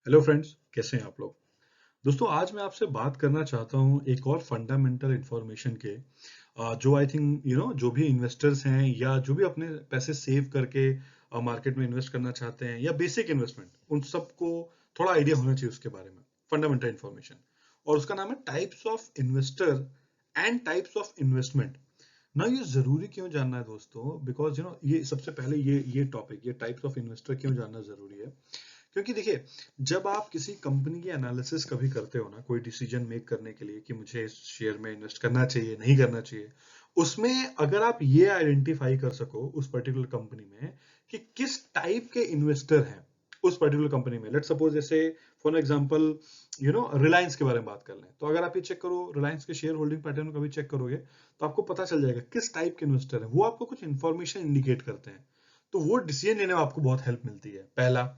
Hello friends, कैसे हैं आप लोग। दोस्तों, आज मैं आपसे बात करना चाहता हूं एक और फंडामेंटल इंफॉर्मेशन के जो आई थिंक जो भी इन्वेस्टर्स हैं या जो भी अपने पैसे सेव करके मार्केट में इन्वेस्ट करना चाहते हैं या बेसिक इन्वेस्टमेंट, उन सबको थोड़ा आइडिया होना चाहिए उसके बारे में। फंडामेंटल इंफॉर्मेशन, और उसका नाम है types of investor and types of investment ना। ये जरूरी क्यों जानना है दोस्तों? बिकॉज ये सबसे पहले ये टॉपिक, ये टाइप्स ऑफ इन्वेस्टर क्यों जानना जरूरी है, क्योंकि देखिए, जब आप किसी कंपनी की एनालिसिस कभी करते हो ना, कोई डिसीजन मेक करने के लिए कि मुझे इस शेयर में इन्वेस्ट करना चाहिए नहीं करना चाहिए, उसमें अगर आप ये आइडेंटिफाई कर सको उस पर्टिकुलर कंपनी में कि किस टाइप के इन्वेस्टर हैं उस पर्टिकुलर कंपनी में। लेट सपोज, जैसे फॉर एग्जांपल रिलायंस के बारे में बात कर लें, तो अगर आप ये चेक करो, रिलायंस के शेयर होल्डिंग पैटर्न कभी चेक करोगे तो आपको पता चल जाएगा किस टाइप के इन्वेस्टर है वो। आपको कुछ इंफॉर्मेशन इंडिकेट करते हैं, तो वो डिसीजन लेने में आपको बहुत हेल्प मिलती है, पहला।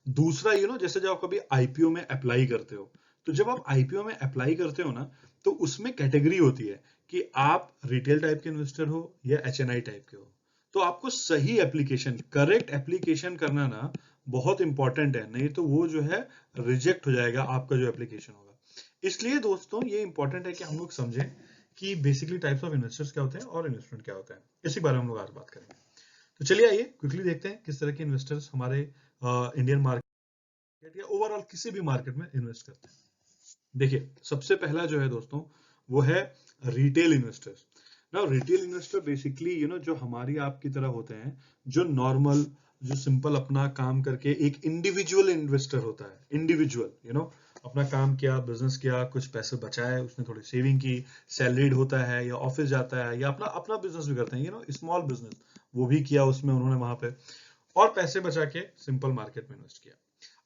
दूसरा, जैसे जब आप कभी आईपीओ में अप्लाई करते हो, तो जब आप आईपीओ में अप्लाई करते हो ना, तो उसमें कैटेगरी होती है कि आप रिटेल टाइप के इन्वेस्टर हो या एचएनआई टाइप के हो। तो आपको सही एप्लीकेशन, करेक्ट एप्लीकेशन करना ना बहुत इंपॉर्टेंट है, नहीं तो वो जो है रिजेक्ट हो जाएगा आपका जो एप्लीकेशन होगा। इसलिए दोस्तों, ये इंपॉर्टेंट है कि हम लोग समझें कि बेसिकली टाइप्स ऑफ इन्वेस्टर्स क्या होते हैं और इन्वेस्टमेंट क्या होता है। इसी बारे में हम लोग आज बात करेंगे। तो चलिए, आइए क्विकली देखते हैं किस तरह के इन्वेस्टर्स हमारे इंडियन मार्केट या ओवरऑल किसी भी मार्केट में इन्वेस्ट करते हैं। देखिए, सबसे पहला जो है दोस्तों, वो है रिटेल इन्वेस्टर्स। ना, रिटेल इन्वेस्टर बेसिकली जो हमारी आपकी तरह होते हैं, जो नॉर्मल, जो सिंपल अपना काम करके एक इंडिविजुअल इन्वेस्टर होता है। इंडिविजुअल अपना काम किया, बिजनेस किया, कुछ पैसे बचाए, उसने थोड़ी सेविंग की, सैलरीड होता है या ऑफिस जाता है या अपना अपना बिजनेस भी करते हैं, स्मॉल बिजनेस वो भी किया उसमें उन्होंने वहां पे, और पैसे बचा के सिंपल मार्केट में इन्वेस्ट किया।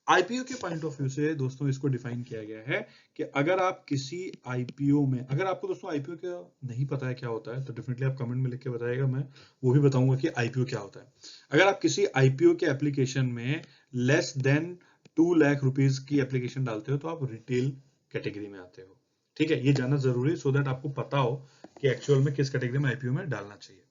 आईपीओ के पॉइंट ऑफ व्यू से दोस्तों इसको डिफाइन किया गया है कि अगर आप किसी आईपीओ में, अगर आपको दोस्तों आईपीओ क्या नहीं पता है क्या होता है, तो डेफिनेटली आप कमेंट में लिख के बताइएगा, मैं वो भी बताऊंगा कि आईपीओ क्या होता है। अगर आप किसी आईपीओ के एप्लीकेशन में लेस देन 2 लाख रुपीज की एप्लीकेशन डालते हो, तो आप रिटेल कैटेगरी में आते हो। ठीक है, ये जानना जरूरी है, सो दैट आपको पता हो कि एक्चुअल में किस कैटेगरी में आईपीओ में डालना चाहिए।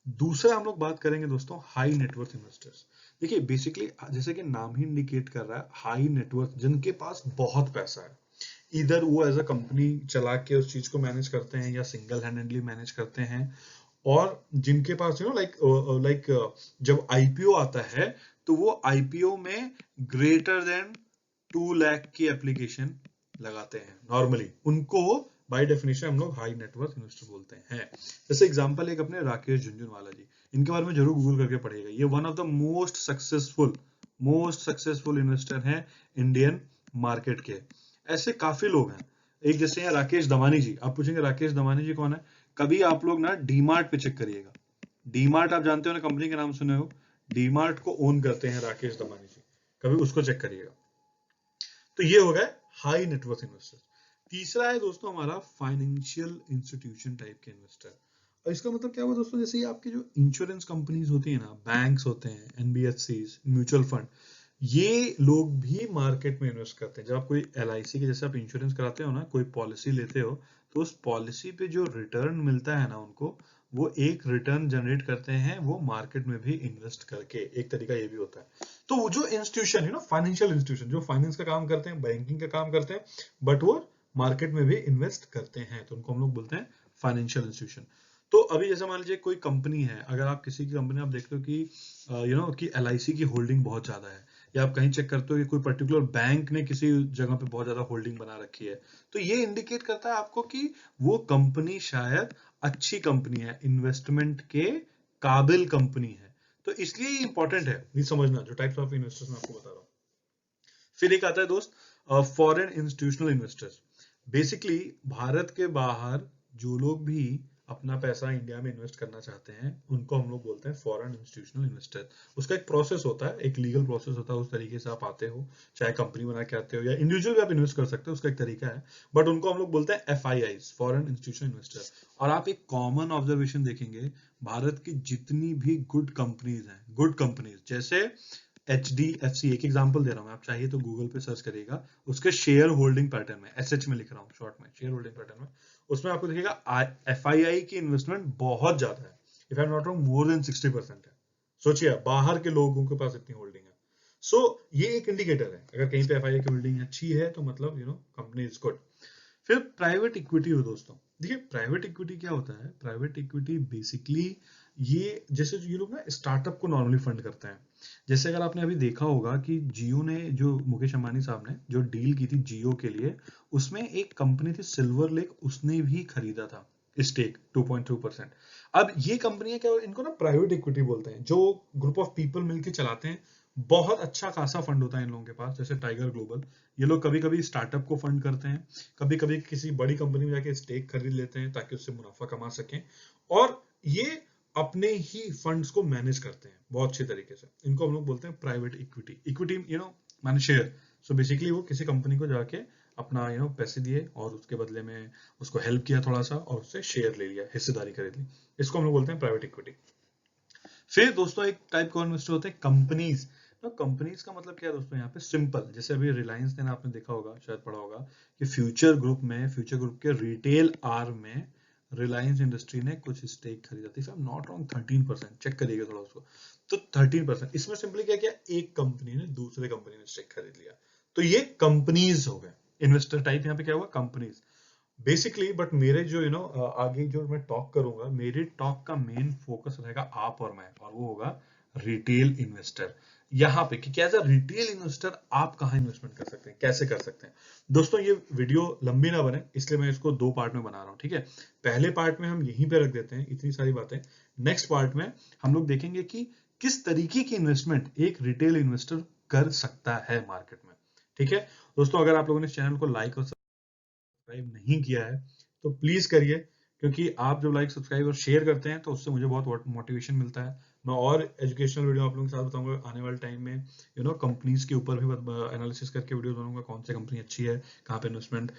दूसरा हम लोग बात करेंगे दोस्तों, हाई नेटवर्थ इन्वेस्टर्स। देखिए, बेसिकली जैसे कि नाम ही इंडिकेट कर रहा है, हाई नेटवर्थ, जिनके पास बहुत पैसा है। इधर वो एज अ कंपनी चला के उस चीज को मैनेज करते हैं या सिंगल हैंडेडली मैनेज करते हैं, और जिनके पास लाइक जब आईपीओ आता है, तो वो आईपीओ में ग्रेटर देन 2 लाख की एप्लीकेशन लगाते हैं नॉर्मली, उनको बाय डेफिनेशन हम लोग हाई नेटवर्थ इन्वेस्टर बोलते हैं। जैसे एग्जांपल एक अपने राकेश झुनझुनवाला जी, इनके बारे में जरूर गूगल करके पढ़िएगा। ये one of the most successful investor हैं इंडियन मार्केट के। ऐसे काफी लोग हैं। एक जैसे हैं राकेश दवानी जी। आप पूछेंगे राकेश दवानी जी कौन है, कभी आप लोग ना डीमार्ट पे चेक करिएगा। डीमार्ट आप जानते हो ना, कंपनी का नाम सुने हो। डीमार्ट को ओन करते हैं राकेश दवानी जी, कभी उसको चेक करिएगा। तो ये हो गए हाई नेटवर्थ इन्वेस्टर। तीसरा है दोस्तों हमारा फाइनेंशियल इंस्टीट्यूशन टाइप के इन्वेस्टर। और इसका मतलब क्या हुआ दोस्तों, जैसे आपकी जो इंश्योरेंस कंपनीज होती है ना, बैंक्स होते हैं, एनबीएफसी, म्यूचुअल फंड, ये लोग भी मार्केट में इन्वेस्ट करते हैं। जब आप कोई एलआईसी के जैसे आप इंश्योरेंस कराते हो ना, कोई पॉलिसी लेते हो, तो उस पॉलिसी पे जो रिटर्न मिलता है ना उनको, वो एक रिटर्न जनरेट करते हैं वो मार्केट में भी इन्वेस्ट करके। एक तरीका ये भी होता है। तो वो जो इंस्टीट्यूशन फाइनेंशियल इंस्टीट्यूशन जो फाइनेंस का काम करते हैं, बैंकिंग का काम करते हैं, बट वो मार्केट में भी इन्वेस्ट करते हैं, तो उनको हम लोग बोलते हैं फाइनेंशियल इंस्टीट्यूशन। तो अभी जैसे मान लीजिए कोई कंपनी है, अगर आप किसी की कंपनी आप देखते हो कि कि एलआईसी की होल्डिंग बहुत ज्यादा है, या आप कहीं चेक करते हो कि कोई पर्टिकुलर बैंक ने किसी जगह पे बहुत ज्यादा होल्डिंग बना रखी है, तो ये इंडिकेट करता है आपको कि वो कंपनी शायद अच्छी कंपनी है, इन्वेस्टमेंट के काबिल कंपनी है। तो इसलिए ये इंपॉर्टेंट है ये समझना, जो टाइप्स ऑफ इन्वेस्टर्स मैं आपको बता रहा हूँ। फिर एक आता है दोस्त, foreign institutional investors. Basically Bharat के बाहर जो लोग भी अपना पैसा इंडिया में इन्वेस्ट करना चाहते हैं, उनको हम लोग बोलते हैं फॉरेन इंस्टीट्यूशनल इन्वेस्टर। उसका एक प्रोसेस होता है, एक लीगल प्रोसेस होता है, उस तरीके से आप आते हो, चाहे कंपनी बना के आते हो या इंडिविजुअल भी आप इन्वेस्ट कर सकते हो, उसका एक तरीका है। बट उनको हम लोग बोलते हैं एफआईआई, फॉरेन इंस्टीट्यूशनल इन्वेस्टर। और आप एक कॉमन ऑब्जर्वेशन देखेंगे, भारत की जितनी भी गुड कंपनीज हैं, गुड कंपनीज जैसे HDFC, एक एग्जांपल दे रहा हूं, आप चाहिए तो गूगल पे सर्च करिएगा, उसके शेयर होल्डिंग पैटर्न में, एसएच में लिख रहा हूं शॉर्ट में, शेयर होल्डिंग पैटर्न में, उसमें आपको दिखेगा एफआईआई की इन्वेस्टमेंट बहुत ज्यादा है। If I am not wrong, more than 60% है। सोचिए बाहर के लोगों के पास इतनी होल्डिंग है। सो ये एक इंडिकेटर है, अगर कहीं पे एफआईआई की बिल्डिंग अच्छी है तो मतलब कंपनी इज गुड। फिर प्राइवेट इक्विटी हो दोस्तों, देखिए प्राइवेट इक्विटी क्या होता है, प्राइवेट इक्विटी बेसिकली ये जैसे ये लोग ना स्टार्टअप को नॉर्मली फंड करते हैं। जैसे अगर आपने अभी देखा होगा कि जियो ने, जो मुकेश अंबानी साहब ने जो डील की थी जियो के लिए, उसमें एक कंपनी थी सिल्वर लेक, उसने भी खरीदा था स्टेक 2.2%। अब ये कंपनियां क्या, इनको ना प्राइवेट इक्विटी बोलते हैं, जो ग्रुप ऑफ पीपल मिलकर चलाते हैं। बहुत अच्छा खासा फंड होता है इन लोगों के पास, जैसे टाइगर ग्लोबल, ये लोग कभी कभी स्टार्टअप को फंड करते हैं, कभी कभी किसी बड़ी कंपनी में जाके स्टेक खरीद लेते हैं ताकि उससे मुनाफा कमा सकें, और ये अपने ही फंड्स को मैनेज करते हैं बहुत अच्छे तरीके से। इनको हम लोग बोलते हैं प्राइवेट इक्विटी। इक्विटी माने शेयर। सो बेसिकली वो किसी कंपनी को जाके अपना पैसे दिए और उसके बदले में उसको हेल्प किया थोड़ा सा, और उससे शेयर ले लिया, हिस्सेदारी खरीद ली। इसको हम लोग बोलते हैं प्राइवेट इक्विटी। फिर दोस्तों एक टाइप का इन्वेस्टर होते हैं कंपनीज। तो कंपनीज का मतलब क्या है दोस्तों, यहाँ पे सिंपल, जैसे अभी रिलायंस ने, आपने देखा होगा, शायद पढ़ा होगा कि फ्यूचर ग्रुप के रिटेल आर्म में रिलायंस इंडस्ट्री ने कुछ स्टेक खरीदा था, I am not wrong 13%, check करिएगा थोड़ा उसको। तो 13%, इसमें सिंपली क्या किया, एक कंपनी ने दूसरे कंपनी में स्टेक खरीद लिया, तो ये कंपनीज हो गए। इन्वेस्टर टाइप यहाँ पे क्या हुआ, कंपनीज बेसिकली। बट मेरे जो आगे जो मैं टॉक करूंगा, मेरे टॉक का मेन फोकस रहेगा आप और मैं, और वो होगा रिटेल इन्वेस्टर। यहाँ पे कि क्या, एज अ रिटेल इन्वेस्टर आप कहाँ इन्वेस्टमेंट कर सकते हैं, कैसे कर सकते हैं। दोस्तों ये वीडियो लंबी ना बने, इसलिए मैं इसको 2 पार्ट में बना रहा हूँ, ठीक है। पहले पार्ट में हम यहीं पे रख देते हैं इतनी सारी बातें। नेक्स्ट पार्ट में हम लोग देखेंगे कि किस तरीके की इन्वेस्टमेंट एक रिटेल इन्वेस्टर कर सकता है मार्केट में, ठीक है। दोस्तों अगर आप लोगों ने इस चैनल को लाइक और सब्सक्राइब नहीं किया है तो प्लीज करिए, क्योंकि आप जब लाइक, सब्सक्राइब और शेयर करते हैं तो उससे मुझे बहुत मोटिवेशन मिलता है। मैं और एजुकेशनल वीडियो आप लोगों के साथ बताऊंगा आने वाले टाइम में, कंपनीज के ऊपर भी एनालिसिस करके वीडियो बनाऊंगा, कौन सी कंपनी अच्छी है, कहाँ पे इन्वेस्टमेंट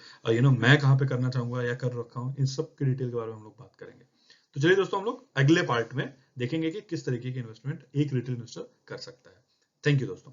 मैं कहाँ पे करना चाहूंगा या कर रखा हूँ, इन सब की डिटेल के बारे में हम लोग बात करेंगे। तो चलिए दोस्तों, हम लोग अगले पार्ट में देखेंगे कि किस तरीके की इन्वेस्टमेंट एक रिटेल इन्वेस्टर कर सकता है। थैंक यू दोस्तों।